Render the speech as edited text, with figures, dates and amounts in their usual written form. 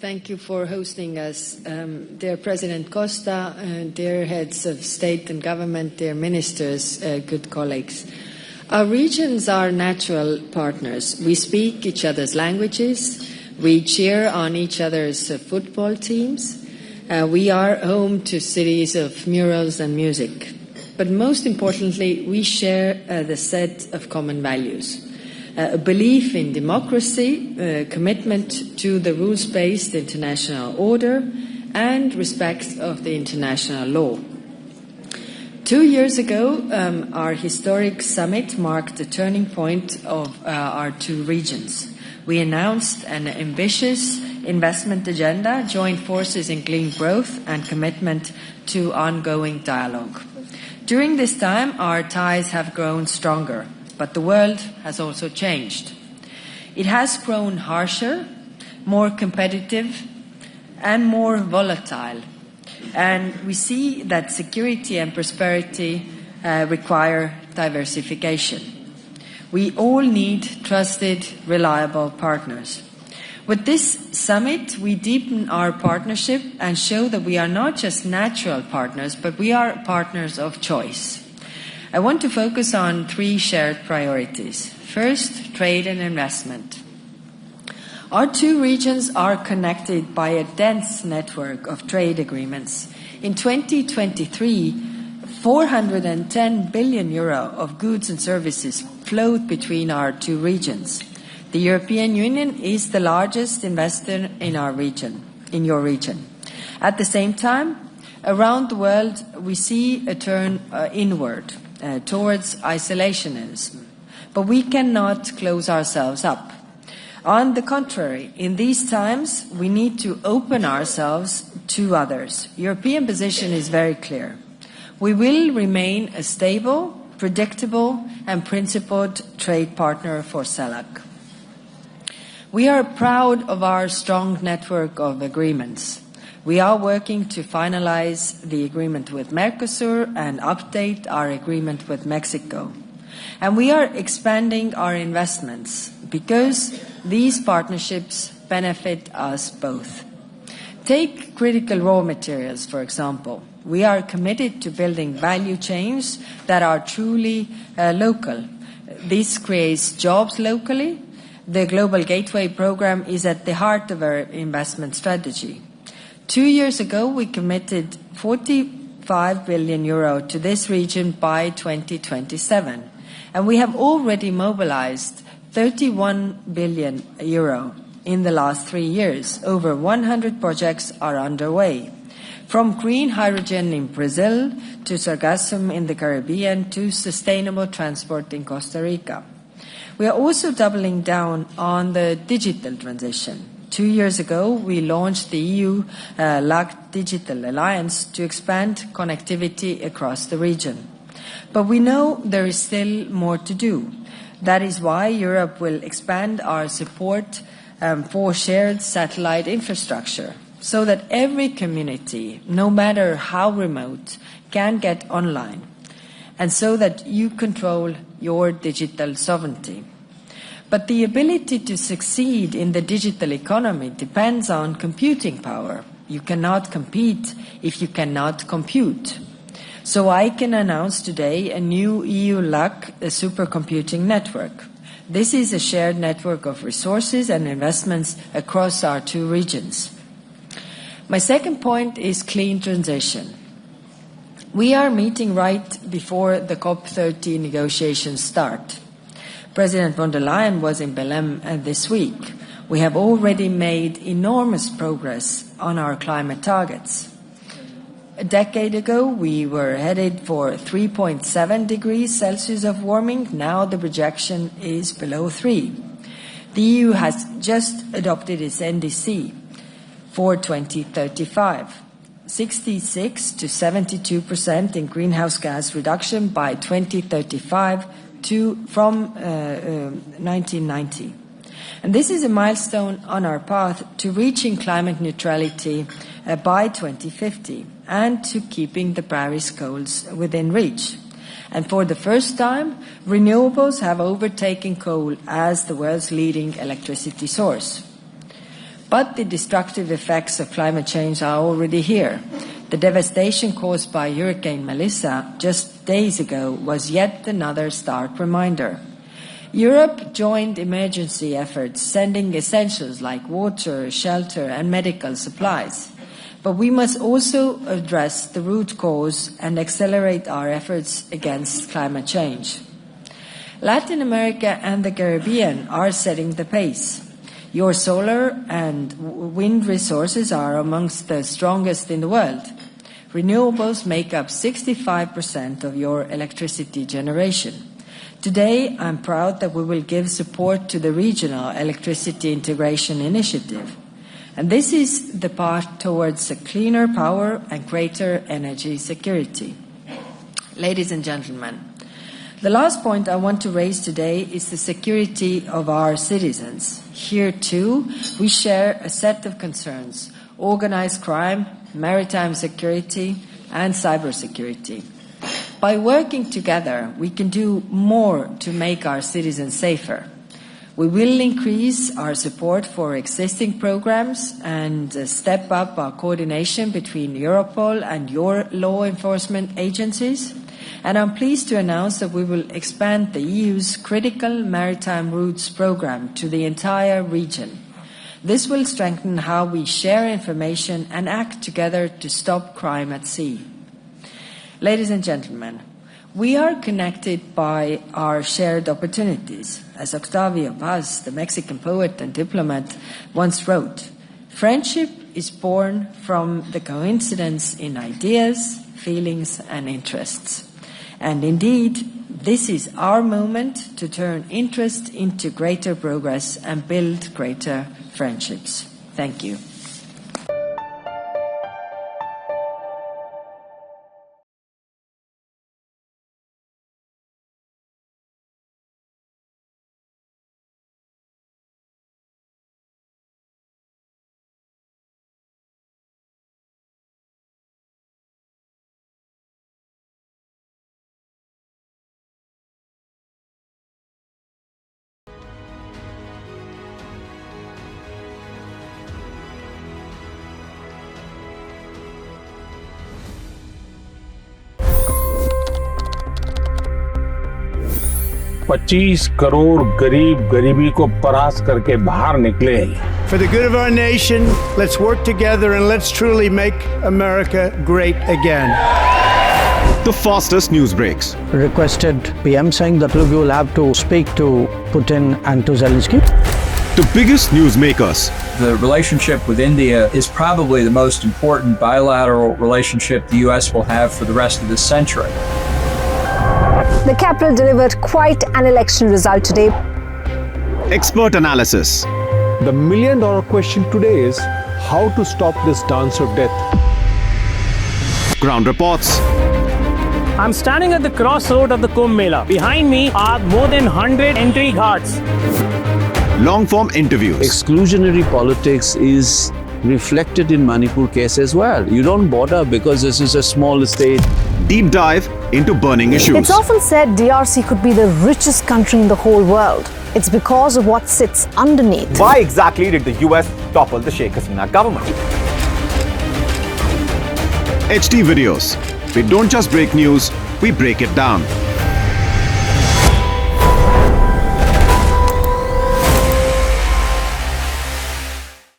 Thank you for hosting us. Dear President Costa, dear heads of state and government, dear ministers, good colleagues. Our regions are natural partners. We speak each other's languages. We cheer on each other's football teams. We are home to cities of murals and music. But most importantly, we share the set of common values. A belief in democracy, a commitment to the rules-based international order, and respect of the international law. 2 years ago, our historic summit marked the turning point of our two regions. We announced an ambitious investment agenda, joint forces in clean growth, and commitment to ongoing dialogue. During this time, our ties have grown stronger. But the world has also changed. It has grown harsher, more competitive, and more volatile. And we see that security and prosperity require diversification. We all need trusted, reliable partners. With this summit, we deepen our partnership and show that we are not just natural partners, but we are partners of choice. I want to focus on three shared priorities. First, trade and investment. Our two regions are connected by a dense network of trade agreements. In 2023, 410 billion euro of goods and services flowed between our two regions. The European Union is the largest investor in our region, in your region. At the same time, around the world, we see a turn inward. Towards isolationism. But we cannot close ourselves up. On the contrary, in these times, we need to open ourselves to others. European position is very clear. We will remain a stable, predictable, and principled trade partner for CELAC. We are proud of our strong network of agreements. We are working to finalize the agreement with Mercosur and update our agreement with Mexico. And we are expanding our investments because these partnerships benefit us both. Take critical raw materials, for example. We are committed to building value chains that are truly local. This creates jobs locally. The Global Gateway program is at the heart of our investment strategy. 2 years ago, we committed 45 billion euro to this region by 2027, and we have already mobilized 31 billion euro in the last 3 years. Over 100 projects are underway, from green hydrogen in Brazil to sargassum in the Caribbean to sustainable transport in Costa Rica. We are also doubling down on the digital transition. 2 years ago, we launched the EU-LAC Digital Alliance to expand connectivity across the region. But we know there is still more to do. That is why Europe will expand our support for shared satellite infrastructure, so that every community, no matter how remote, can get online, and so that you control your digital sovereignty. But the ability to succeed in the digital economy depends on computing power. You cannot compete if you cannot compute. So I can announce today a new EU-LAC supercomputing network. This is a shared network of resources and investments across our two regions. My second point is clean transition. We are meeting right before the COP30 negotiations start. President von der Leyen was in Belém this week. We have already made enormous progress on our climate targets. A decade ago, we were headed for 3.7 degrees Celsius of warming. Now the projection is below 3. The EU has just adopted its NDC for 2035. 66 to 72% in greenhouse gas reduction by 2035 from 1990. And this is a milestone on our path to reaching climate neutrality by 2050 and to keeping the Paris goals within reach. And for the first time, renewables have overtaken coal as the world's leading electricity source. But the destructive effects of climate change are already here. The devastation caused by Hurricane Melissa just days ago was yet another stark reminder. Europe joined emergency efforts, sending essentials like water, shelter, and medical supplies. But we must also address the root cause and accelerate our efforts against climate change. Latin America and the Caribbean are setting the pace. Your solar and wind resources are amongst the strongest in the world. Renewables make up 65% of your electricity generation. Today, I'm proud that we will give support to the Regional Electricity Integration Initiative. And this is the path towards a cleaner power and greater energy security. Ladies and gentlemen, the last point I want to raise today is the security of our citizens. Here, too, we share a set of concerns: organized crime, maritime security, and cybersecurity. By working together, we can do more to make our citizens safer. We will increase our support for existing programs and step up our coordination between Europol and your law enforcement agencies. And I'm pleased to announce that we will expand the EU's Critical Maritime Routes program to the entire region. This will strengthen how we share information and act together to stop crime at sea. Ladies and gentlemen, we are connected by our shared opportunities. As Octavio Paz, the Mexican poet and diplomat, once wrote, "Friendship is born from the coincidence in ideas, feelings, and interests." And indeed, this is our moment to turn interest into greater progress and build greater friendships. Thank you. $25 crore गरीब गरीबी को परास्त करके बाहर निकले। For the good of our nation, let's work together and let's truly make America great again. The fastest news breaks. Requested PM saying that look, you will have to speak to Putin and to Zelensky. The biggest news makers. The relationship with India is probably the most important bilateral relationship the US will have for the rest of this century. The capital delivered quite an election result today. Expert analysis. The million-dollar question today is how to stop this dance of death. Ground reports. I'm standing at the crossroad of the Kumbh Mela. Behind me are more than 100 entry ghats. Long-form interviews. Exclusionary politics is reflected in Manipur case as well. You don't bother because this is a small state. Deep dive into burning issues. It's often said DRC could be the richest country in the whole world. It's because of what sits underneath. Why exactly did the US topple the Sheikh Hasina government? HT videos. We don't just break news, we break it down.